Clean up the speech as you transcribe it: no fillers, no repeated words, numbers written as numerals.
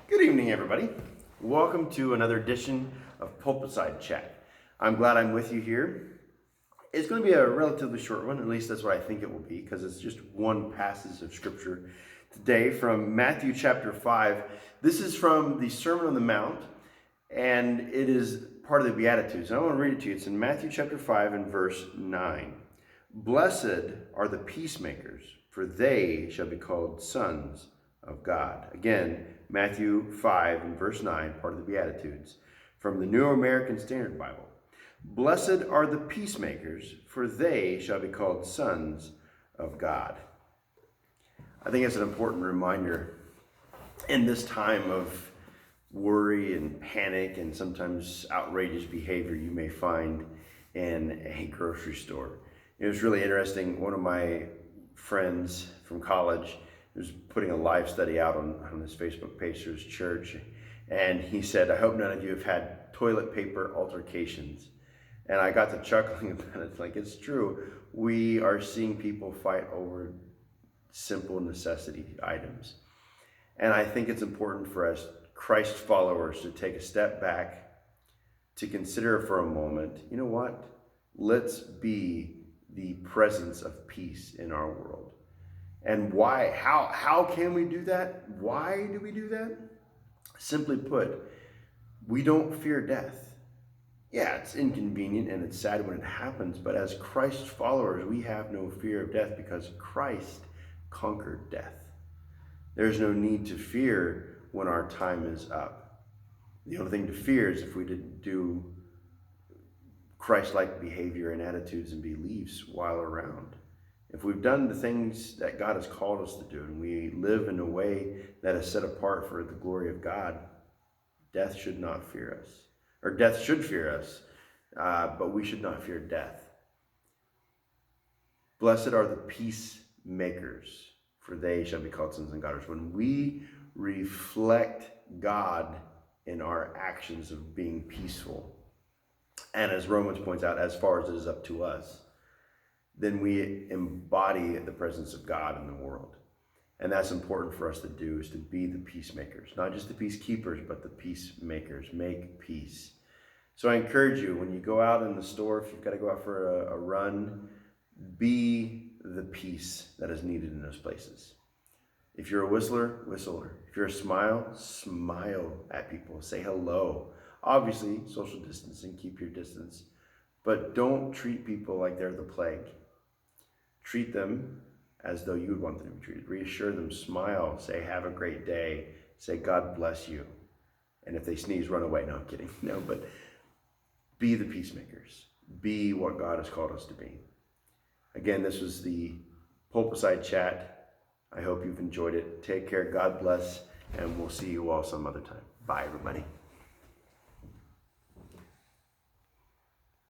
Good evening, everybody. Welcome to another edition of Pulpit Chat. I'm glad I'm with you here. It's going to be a relatively short one, at least that's what I think it will be, because it's just one passage of scripture today from Matthew chapter 5. This is from the Sermon on the Mount, and it is part of the Beatitudes. And I want to read it to you. It's in Matthew chapter 5 and verse 9. Blessed are the peacemakers, for they shall be called sons of God. Again, Matthew 5 and verse 9, part of the Beatitudes, from the New American Standard Bible. Blessed are the peacemakers, for they shall be called sons of God. I think it's an important reminder in this time of worry and panic and sometimes outrageous behavior you may find in a grocery store. It was really interesting. One of my friends from college was putting a live study out on his Facebook page to his church, and he said, I hope none of you have had toilet paper altercations. And I got to chuckling about it. Like, it's true. We are seeing people fight over simple necessity items. And I think it's important for us, Christ followers, to take a step back, to consider for a moment, you know what? Let's be the presence of peace in our world. And why? How can we do that? Why do we do that? Simply put, we don't fear death. Yeah, it's inconvenient and it's sad when it happens, but as Christ followers, we have no fear of death because Christ conquered death. There's no need to fear when our time is up. The only thing to fear is if we didn't do Christ-like behavior and attitudes and beliefs while around. If we've done the things that God has called us to do and we live in a way that is set apart for the glory of God, death should not fear us. Or death should fear us, but we should not fear death. Blessed are the peacemakers, for they shall be called sons of God. When we reflect God in our actions of being peaceful, and as Romans points out, as far as it is up to us, then we embody the presence of God in the world. And that's important for us to do, is to be the peacemakers. Not just the peacekeepers, but the peacemakers. Make peace. So I encourage you, when you go out in the store, if you've got to go out for a run, be the peace that is needed in those places. If you're a whistler, whistle. If you're a smile at people. Say hello. Obviously, social distancing, keep your distance. But don't treat people like they're the plague. Treat them as though you would want them to be treated. Reassure them, smile, say, have a great day. Say, God bless you. And if they sneeze, run away. No, I'm kidding. No, but be the peacemakers. Be what God has called us to be. Again, this was the Pulpit Chat. I hope you've enjoyed it. Take care. God bless. And we'll see you all some other time. Bye, everybody.